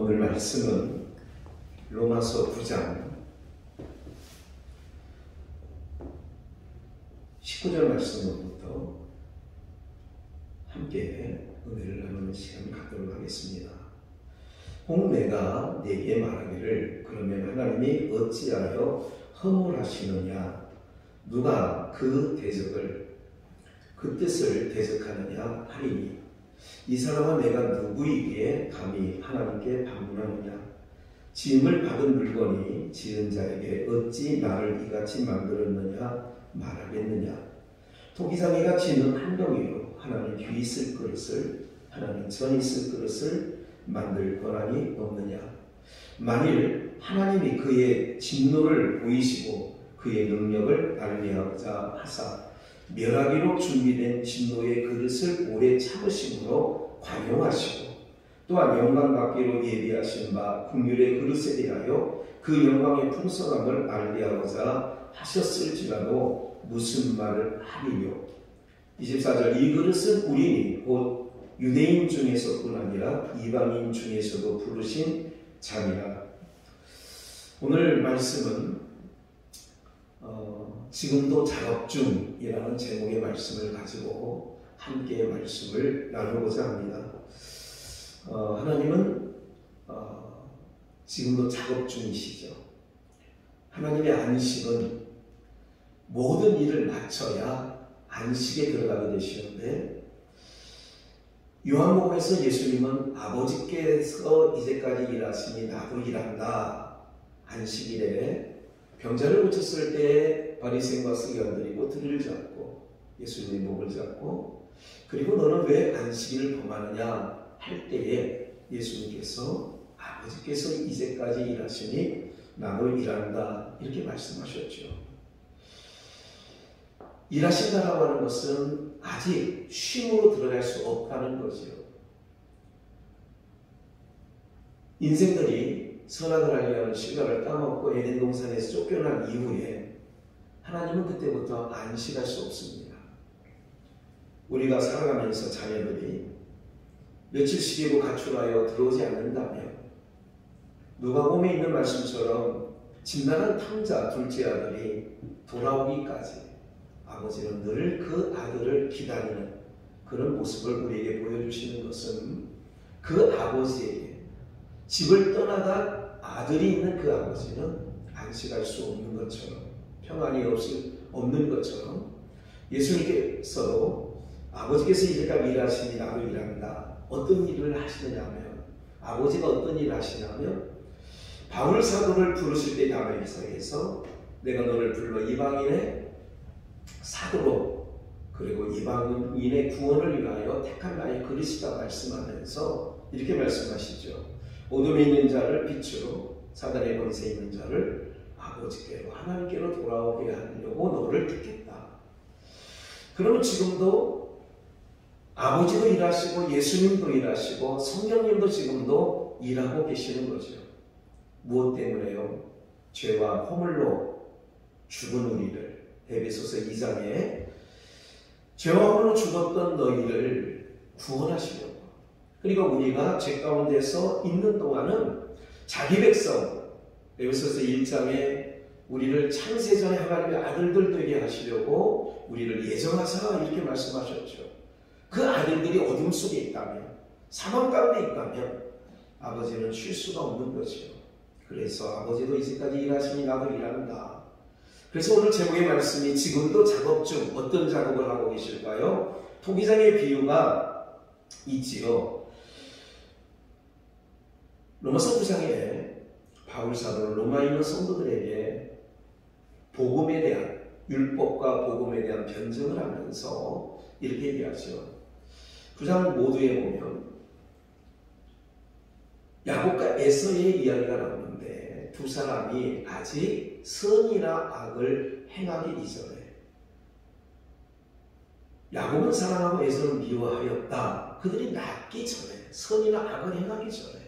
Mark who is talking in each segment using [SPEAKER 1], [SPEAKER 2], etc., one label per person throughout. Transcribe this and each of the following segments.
[SPEAKER 1] 오늘 말씀은 로마서 9장 19절 말씀으로부터 함께 은혜를 나누는 시간을 갖도록 하겠습니다. 혹 내가 네게 말하기를 그러면 하나님이 어찌하여 허물하시느냐, 누가 그 뜻을 대적하느냐 하리니, 이 사람은 내가 누구이기에 감히 하나님께 반문하느냐. 지음을 받은 물건이 지은 자에게 어찌 나를 이같이 만들었느냐 말하겠느냐. 토기장이가 지는 한 덩이로 하나님 뒤 있을 그릇을, 하나님 전 있을 그릇을 만들 권한이 없느냐. 만일 하나님이 그의 진노를 보이시고 그의 능력을 알리하고자 하사 멸하기로 준비된 진노의 그릇을 오래 참으심으로 관용하시고, 또한 영광받기로 예비하신 바 긍휼의 그릇에 대하여 그 영광의 풍성함을 알리하고자 하셨을지라도 무슨 말을 하리뇨. 24절, 이 그릇은 우리니 곧 유대인 중에서뿐 아니라 이방인 중에서도 부르신 자니라. 오늘 말씀은 지금도 작업 중이라는 제목의 말씀을 가지고 함께 말씀을 나누고자 합니다. 하나님은 지금도 작업 중이시죠. 하나님의 안식은 모든 일을 마쳐야 안식에 들어가게 되시는데, 요한복음에서 예수님은 아버지께서 이제까지 일하시니 나도 일한다, 안식일에 병자를 고쳤을 때 바리새인과 서기관들이 꼬투리를 잡고 예수님의 목을 잡고, 그리고 너는 왜 안식일을 범하느냐 할 때에 예수님께서 아버지께서 이제까지 일하시니 나도 일한다, 이렇게 말씀하셨죠. 일하신다라고 하는 것은 아직 쉼으로 들어갈 수 없다는 거죠. 인생들이 선악을 하려는 실과를 따먹고 에덴 동산에서 쫓겨난 이후에 하나님은 그때부터 안식할 수 없습니다. 우리가 살아가면서 자녀들이 며칠씩이고 가출하여 들어오지 않는다면, 누가복음에 있는 말씀처럼 집나간 탕자 둘째 아들이 돌아오기까지 아버지는 늘 그 아들을 기다리는 그런 모습을 우리에게 보여주시는 것은, 그 아버지에게 집을 떠나간 아들이 있는 그 아버지는 안식할 수 없는 것처럼, 평안이 없는 것처럼, 예수님께서도 아버지께서 이제까지 일하시니 나도 일한다. 어떤 일을 하시느냐 하면, 아버지가 어떤 일을 하시냐면, 바울 사도를 부르실 때 다메섹에서 내가 너를 불러 이방인의 사도로, 그리고 이방인의 구원을 위하여 택한 나의 그리스도다 말씀하면서 이렇게 말씀하시죠. 어둠에 있는 자를 빛으로, 사단의 권세에 있는 자를 아버지께로, 하나님께로 돌아오게 하려고 너를 택했다. 그러면 지금도 아버지도 일하시고 예수님도 일하시고 성령님도 지금도 일하고 계시는 거죠. 무엇 때문에요? 죄와 허물로 죽은 우리를, 에베소서 2장에 죄와 허물로 죽었던 너희를 구원하시려고, 그리고 우리가 죄 가운데서 있는 동안은 자기 백성, 에베소서 1장에 우리를 창세전에 하나님의 아들들 되게 하시려고 우리를 예정하사 이렇게 말씀하셨죠. 그 아들들이 어둠 속에 있다면, 사망 가운데 있다면 아버지는 쉴 수가 없는 거죠. 그래서 아버지도 이제까지 일하시니 나도 일한다. 그래서 오늘 제목의 말씀이 지금도 작업 중, 어떤 작업을 하고 계실까요? 토기장의 비유가 있지요. 로마서 9장에 바울 사도는 로마에 있는 성도들에게 복음에 대한, 율법과 복음에 대한 변증을 하면서 이렇게 얘기하죠. 9장 모두에 보면 야곱과 에서의 이야기가 나오는데, 두 사람이 아직 선이나 악을 행하기 이전에, 야곱은 사랑하고 에서는 미워하였다. 그들이 낳기 전에, 선이나 악을 행하기 전에.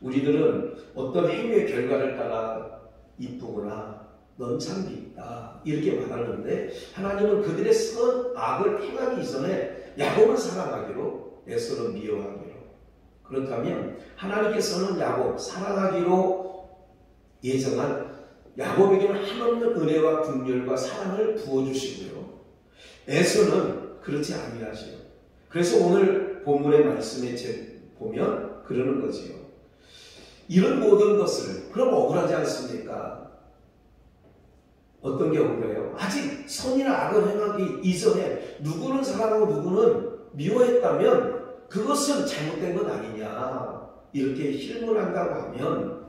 [SPEAKER 1] 우리들은 어떤 행위의 결과를 따라 이쁘거나 넌 참 밉다 이렇게 말하는데, 하나님은 그들의 선, 악을 행하기 전에 야곱은 사랑하기로, 에서는 미워하기로 그렇다면 하나님께서는 야곱, 사랑하기로 예정한 야곱에게는 한없는 은혜와 긍휼과 사랑을 부어주시고요. 에서는 그렇지 아니하시요. 그래서 오늘 본문의 말씀에 보면 그러는 거지요. 이런 모든 것을 그럼 억울하지 않습니까? 어떤 게 억울해요? 아직 선이나 악을 행하기 이전에 누구는 사랑하고 누구는 미워했다면 그것은 잘못된 것 아니냐 이렇게 힐문한다고 하면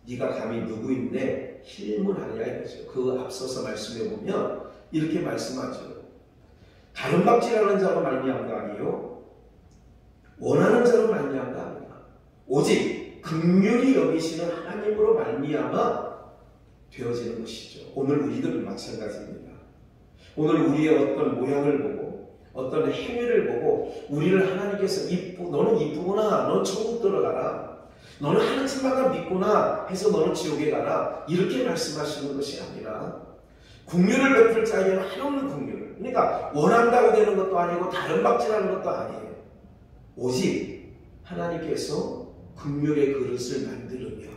[SPEAKER 1] 네가 감히 누구인데 힐문하냐 이거죠. 그 앞서서 말씀해 보면 이렇게 말씀하죠. 다른 박질하는 자로 말미암가 아니요 원하는 자로 말미암가 아니라 오직 긍휼히 여기시는 하나님으로 말미암아 되어지는 것이죠. 오늘 우리들은 마찬가지입니다. 오늘 우리의 어떤 모양을 보고 어떤 행위를 보고 우리를 하나님께서 너는 이쁘구나, 너는 천국 들어가라, 너는 하는 짓만 믿구나 해서 너는 지옥에 가라 이렇게 말씀하시는 것이 아니라 긍휼을 베풀 자에게는 한없는 긍휼을, 그러니까 원한다고 되는 것도 아니고 다른 박질하는 것도 아니에요. 오직 하나님께서 긍휼의 그릇을 만들으면,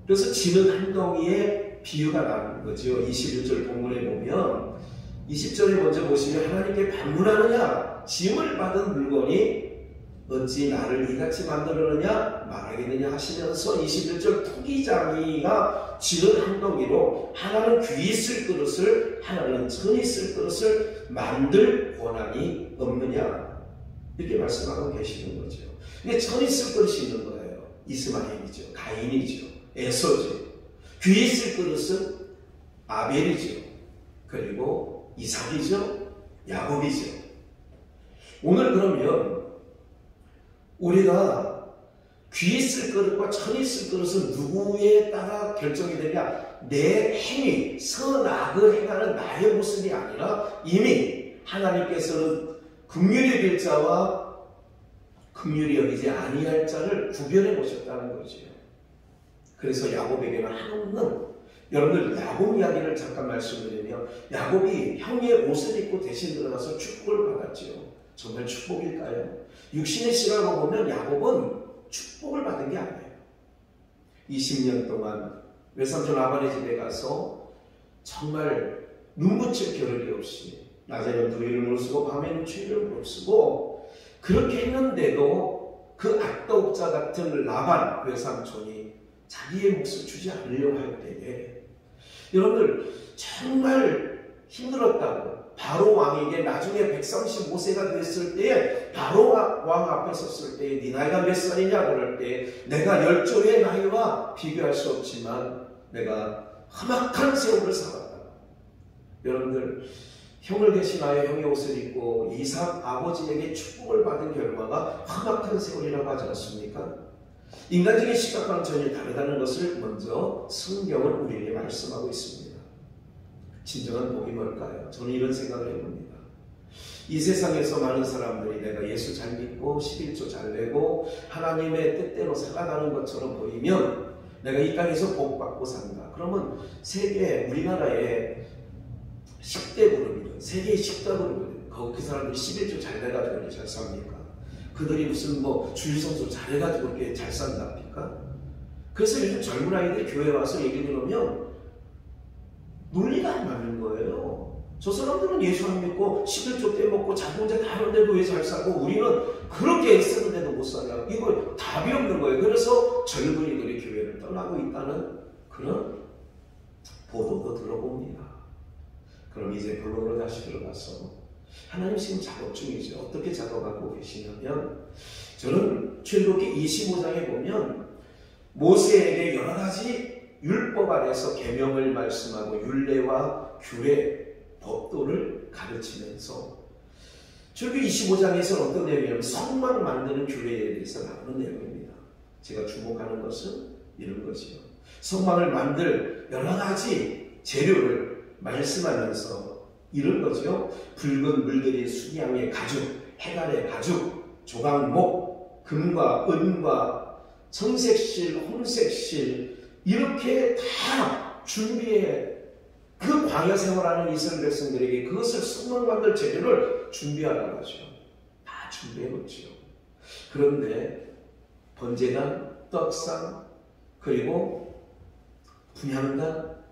[SPEAKER 1] 그래서 지는 한 덩이의 비유가 나오는 거죠. 21절 본문에 보면 20절에 먼저 보시면 하나님께 반문하느냐 짐을 받은 물건이 어찌 나를 이같이 만들었느냐 말하겠느냐 하시면서 21절 토기장이가 지는 한 덩이로 하나는 귀 쓸 그릇을 하나는 천이 쓸 그릇을 만들 권한이 없느냐 이렇게 말씀하고 계시는 거죠. 근데 천이 쓸 그릇이 있는 거예요. 이스마엘이죠. 가인이죠. 에서죠. 귀 쓸 그릇은 아벨이죠. 그리고 이삭이죠. 야곱이죠. 오늘 그러면 우리가 귀 쓸 그릇과 천이 쓸 그릇은 누구에 따라 결정이 되냐? 내 행위, 선악을 행하는 나의 모습이 아니라 이미 하나님께서는 긍휼히 여길 자와 긍휼히 여기지 아니할 자를 구별해 보셨다는 거죠. 그래서 야곱에게는 한없는, 여러분들 야곱 이야기를 잠깐 말씀드리면 야곱이 형의 옷을 입고 대신 들어가서 축복을 받았지요. 정말 축복일까요? 육신의 시각으로 보면 야곱은 축복을 받은 게 아니에요. 20년 동안 외삼촌 아버지 집에 가서 정말 눈붙일 겨를이 없이 낮에는 두리를 쓰고 밤에는 추위를 쓰고 그렇게 했는데도 그 악독자 같은 라반 외삼촌이 자기의 몫을 주지 않으려고 할 때에 여러분들 정말 힘들었다고 바로 왕에게 나중에 135세가 됐을 때에 바로 왕 앞에 섰을 때에 네 나이가 몇 살이냐 그럴 때 내가 10조의 나이와 비교할 수 없지만 내가 험악한 세월을 살았다. 여러분들 형을 대신하여 형의 옷을 입고 이삭 아버지에게 축복을 받은 결과가 험악한 세월이라고 하지 않습니까? 인간적인 시각과는 전혀 다르다는 것을 먼저 성경은 우리에게 말씀하고 있습니다. 진정한 복이 뭘까요? 저는 이런 생각을 해봅니다. 이 세상에서 많은 사람들이 내가 예수 잘 믿고 11조 잘 내고 하나님의 뜻대로 살아가는 것처럼 보이면 내가 이 땅에서 복 받고 산다. 그러면 세계 우리나라의 10대 그룹이든 세계의 10대 그룹이든 그 사람들이 11조 잘 내가지고 이렇게 잘 삽니까? 그들이 무슨 주일성수 잘해가지고 이렇게 잘 산답니까? 그래서 요즘 젊은 아이들이 교회 와서 얘기 들으면 논리가 안 맞는 거예요. 저 사람들은 예수 안 믿고 11조 떼먹고 자동차 다 하는데도 왜 잘 사고 우리는 그렇게 애쓰는데도 못 사냐. 이거 답이 없는 거예요. 그래서 젊은이들이 교회를 떠나고 있다는 그런 보도도 들어봅니다. 그럼 이제 본론으로 다시 들어가서 하나님 지금 작업 중이죠. 어떻게 작업하고 계시냐면 저는 출애굽기 25장에 보면 모세에게 여러 가지 율법 아래서 계명을 말씀하고 율례와 규례, 법도를 가르치면서 출애굽기 25장에서는 어떤 내용이냐면 성막 만드는 규례에 대해서 나오는 내용입니다. 제가 주목하는 것은 이런 것이요. 성막을 만들 여러 가지 재료를 말씀하면서 이런 거죠. 붉은 물들이 수양의 가죽, 해갈의 가죽, 조각목, 금과 은과 청색실, 홍색실 이렇게 다 준비해 그 광야 생활하는 이스라엘 백성들에게 그것을 성막 만들 재료를 준비하라고 하죠. 다 준비해 놓죠. 그런데 번제단, 떡상, 그리고 분향단,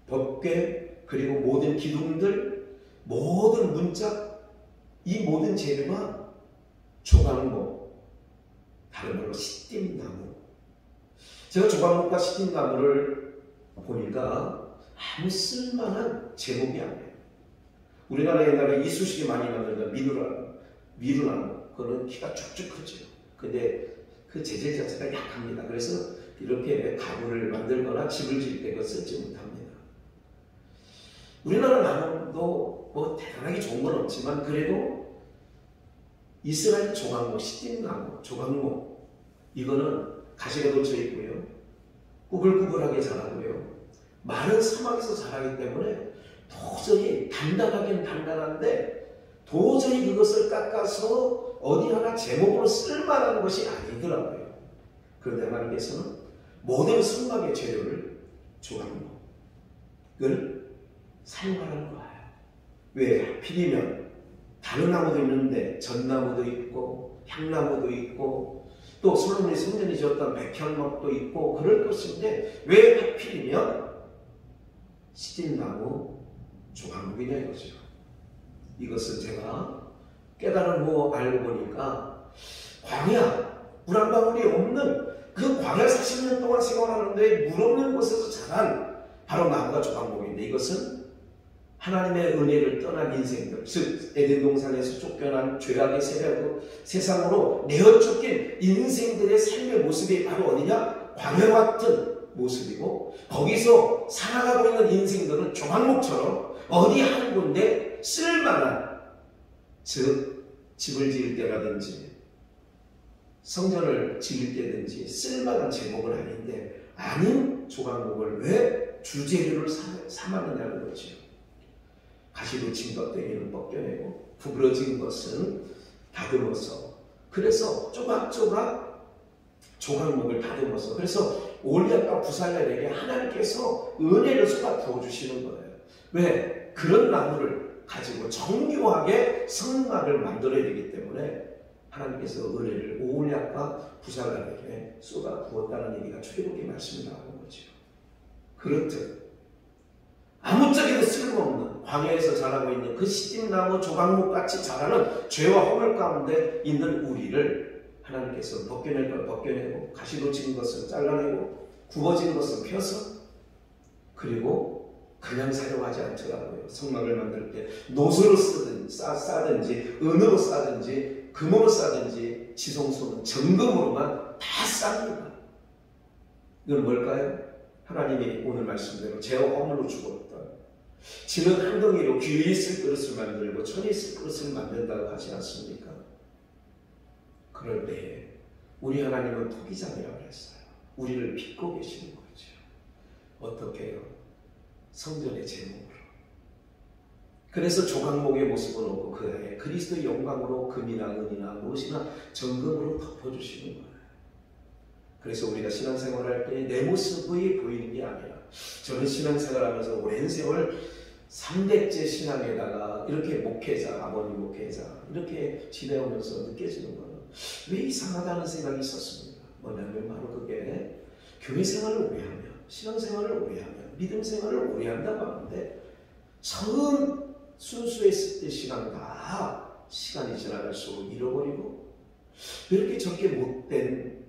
[SPEAKER 1] 법궤, 그리고 모든 기둥들, 모든 문짝, 이 모든 재료가 조각목, 다른 말로 시띠나무. 제가 조각목과 시띠나무를 보니까 아무 쓸만한 제목이 아니에요. 우리나라 옛날에 이쑤시개 많이 만들던 미루나무, 그거는 키가 쭉쭉 크죠. 근데 그 재질 자체가 약합니다. 그래서 이렇게 가구를 만들거나 집을 지을 때 그거 쓰지 못합니다. 우리나라 나무도 뭐 대단하게 좋은 건 없지만 그래도 이스라엘 조각목, 시띠나무, 조각목, 이거는 가시가 돋쳐 있고요. 꾸불꾸불하게 자라고요. 마른 사막에서 자라기 때문에 도저히 단단하긴 단단한데 도저히 그것을 깎아서 어디 하나 제목으로 쓸만한 것이 아니더라고요. 그런데 하나님께서는 모든 성막의 재료를 조각목을 사용하라는 거예요. 왜? 하필이면 다른 나무도 있는데 전나무도 있고 향나무도 있고 또 솔로몬이 성전에 지었던 백향목도 있고 그럴 것인데 왜 하필이면 시딘나무 조각목이냐 이거죠. 이것은 제가 깨달음으로 알고 보니까 광야, 물 한 방울이 없는 그 광야 40년 동안 생활하는데 물 없는 곳에서 자란 바로 나무가 조각목인데 이것은 하나님의 은혜를 떠난 인생들, 즉 에덴 동산에서 쫓겨난 죄악의 세상으로 내어 쫓긴 인생들의 삶의 모습이 바로 어디냐? 광야 같은 모습이고 거기서 살아가고 있는 인생들은 조각목처럼 어디 한 군데 쓸만한, 즉 집을 지을 때라든지 성전을 지을 때든지 쓸만한 제목은 아닌데 아닌 조각목을 왜 주재료를 삼았느냐는 거죠. 가시로 친 껍데기는 벗겨내고 구부러진 것은 다듬어서, 그래서 조각조각 조각목을 다듬어서, 그래서 올리압과 부살렐에게 하나님께서 은혜를 쏟아 부어주시는 거예요. 왜? 그런 나무를 가지고 정교하게 성막을 만들어야 되기 때문에 하나님께서 은혜를 올리압과 부살렐에게 쏟아 부었다는 얘기가 출애굽기 말씀이 나오는 거죠. 그렇듯 아무짝에도 쓸모없는 광야에서 자라고 있는 그 시딘나무 조각목같이 자라는 죄와 허물 가운데 있는 우리를 하나님께서 벗겨낼 걸 벗겨내고 가시로 친 것은 잘라내고 굽어진 것은 펴서 그리고 그냥 사용하지 않더라고요. 성막을 만들 때 노소로 싸든지 은으로 싸든지 금으로 싸든지 지성소는 정금으로만 다 쌉니다. 이건 뭘까요? 하나님이 오늘 말씀대로 죄와 허물로 죽었다. 지는 한 덩이로 귀에 있을 그릇을 만들고 천에 있을 그릇을 만든다고 하지 않습니까? 그럴 때에 우리 하나님은 토기장이라고 했어요. 우리를 빚고 계시는 거죠. 어떻게 해요? 성전의 제목으로. 그래서 조각목의 모습은 없고 그 안에 그리스도의 영광으로 금이나 은이나 무엇이나 정금으로 덮어주시는 거예요. 그래서 우리가 신앙생활할 때 내 모습이 보이는 게 아니라, 저는 신앙생활하면서 오랜 세월 3대째 신앙에다가 이렇게 목회자, 아버님 목회자 이렇게 지내오면서 느껴지는 거는 왜 이상하다는 생각이 있었습니다. 뭐냐면 바로 그게 교회 생활을 오래 하면, 신앙생활을 오래 하면, 믿음 생활을 오래 한다고 하는데 처음 순수했을 때 시간과 시간이 지나갈수록 잃어버리고 왜 이렇게 저렇게 못된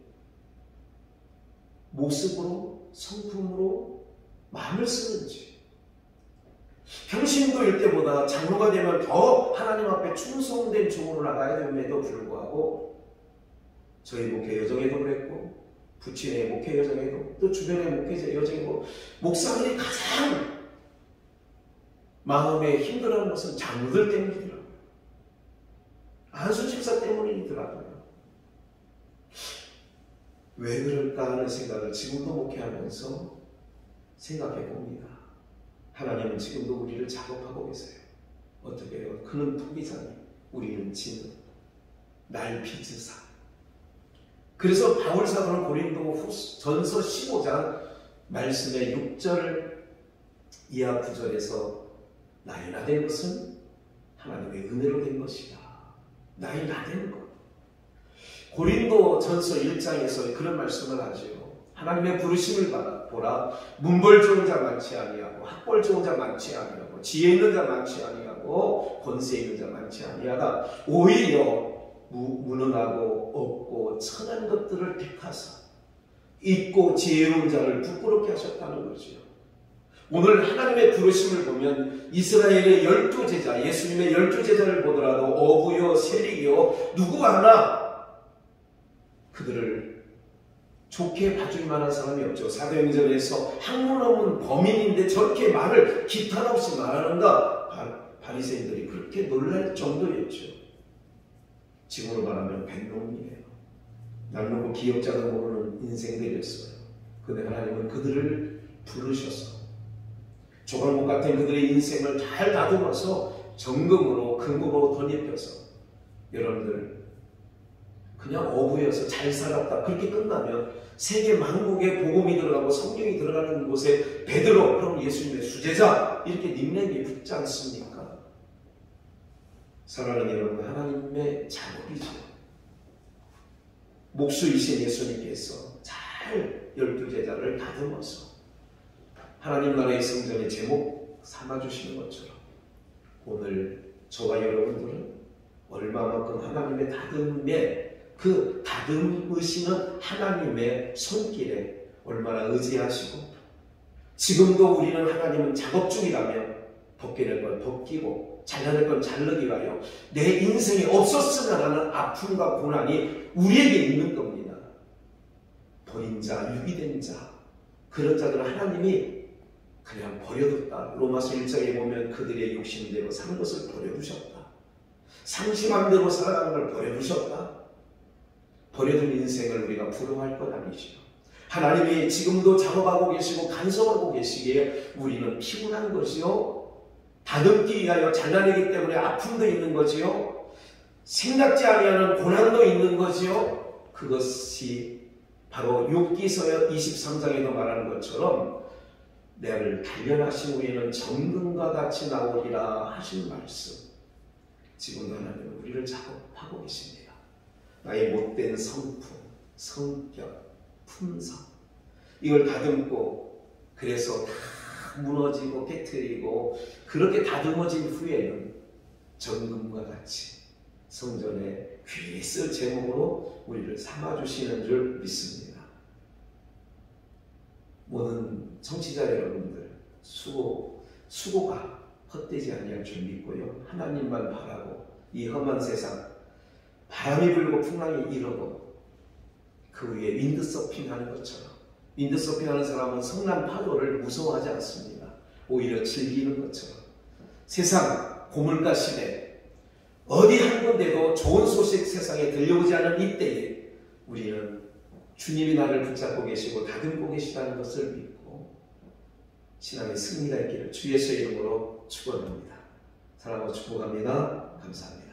[SPEAKER 1] 모습으로, 성품으로 마음을 쓰는지. 평신도일 때보다 장로가 되면 더 하나님 앞에 충성된 종으로 나가야 됨에도 불구하고 저희 목회 여정에도 그랬고 부친의 목회 여정에도 또 주변의 목회 여정에도 목사들이 가장 마음에 힘들어하는 것은 장로들 때문이더라고요. 안수 집사 때문이더라고요. 왜 그럴까 하는 생각을 지금도 목회하면서 생각해 봅니다. 하나님은 지금도 우리를 작업하고 계세요. 어떻게 해요? 그는 토기장이, 우리는 지는, 날 빚으사. 그래서 바울 사도는 고린도 전서 15장 말씀의 6절 이하 9절에서 나의 나된 것은 하나님의 은혜로 된 것이다. 나의 나된 것. 고린도전서 1장에서 그런 말씀을 하죠. 하나님의 부르심을 보라. 문벌 좋은 자 많지 아니하고 학벌 좋은 자 많지 아니하고 지혜 있는 자 많지 아니하고 권세 있는 자 많지 아니하다. 오히려 무능하고 없고 천한 것들을 택하사 있고 지혜로운 자를 부끄럽게 하셨다는 거죠. 오늘 하나님의 부르심을 보면 이스라엘의 12제자, 예수님의 12제자를 보더라도 어부요 세리요 누구 하나 그들을 좋게 봐줄 만한 사람이 없죠. 사도행전에서 학문 없는 범인인데 저렇게 말을 기탄 없이 말하는가? 바리새인들이 그렇게 놀랄 정도였죠. 지금으로 말하면 뱃놈이에요. 남놓고 기억자도 모르는 인생들이었어요. 그런데 하나님은 그들을 부르셔서 조각목 같은 그들의 인생을 잘 다듬어서 정금으로 금으로 덧입혀서 여러분들 그냥 어부여서 잘 살았다 그렇게 끝나면 세계 만국에 복음이 들어가고 성령이 들어가는 곳에 베드로 그럼 예수님의 수제자 이렇게 닉네임이 붙지 않습니까? 사랑하는 여러분, 하나님의 작업이죠. 목수이신 예수님께서 잘 12제자를 다듬어서 하나님 나라의 성전의 제목 삼아주시는 것처럼 오늘 저와 여러분들은 얼마만큼 하나님의 다듬에 그 다듬으시는 하나님의 손길에 얼마나 의지하시고 지금도 우리는 하나님은 작업 중이라면 벗겨낼 건 벗기고 잘라낼 건 자르기 위하여 내 인생에 없었으면 하는 아픔과 고난이 우리에게 있는 겁니다. 버린 자, 유기된 자 그런 자들은 하나님이 그냥 버려뒀다. 로마서 1장에 보면 그들의 욕심대로 사는 것을 버려두셨다. 상심한 대로 살아가는 걸 버려두셨다. 버려둔 인생을 우리가 부러워할 것 아니죠. 하나님이 지금도 작업하고 계시고 간섭하고 계시기에 우리는 피곤한 것이요. 다듬기 위하여 잘라내기 때문에 아픔도 있는 거지요. 생각지 아니하는 고난도 있는 거지요. 그것이 바로 욥기서 23장에도 말하는 것처럼 나를 단련하신 우리는 정금과 같이 나오리라 하신 말씀. 지금도 하나님은 우리를 작업하고 계십니다. 나의 못된 성품, 성격, 품성 이걸 다듬고 그래서 다 무너지고 깨트리고 그렇게 다듬어진 후에는 정금과 같이 성전에 귀히 쓸 제목으로 우리를 삼아주시는 줄 믿습니다. 모든 청취자 여러분들 수고가 헛되지 아니할 줄 믿고요. 하나님만 바라고 이 험한 세상 바람이 불고 풍랑이 일어도 그 위에 윈드서핑 하는 것처럼 윈드서핑 하는 사람은 성난 파도를 무서워하지 않습니다. 오히려 즐기는 것처럼 세상 고물가 시대 어디 한 군데도 좋은 소식 세상에 들려오지 않은 이때에 우리는 주님이 나를 붙잡고 계시고 다듬고 계시다는 것을 믿고 신앙의 승리가 있기를 주 예수의 이름으로 축원합니다. 사랑하고 축복합니다. 감사합니다.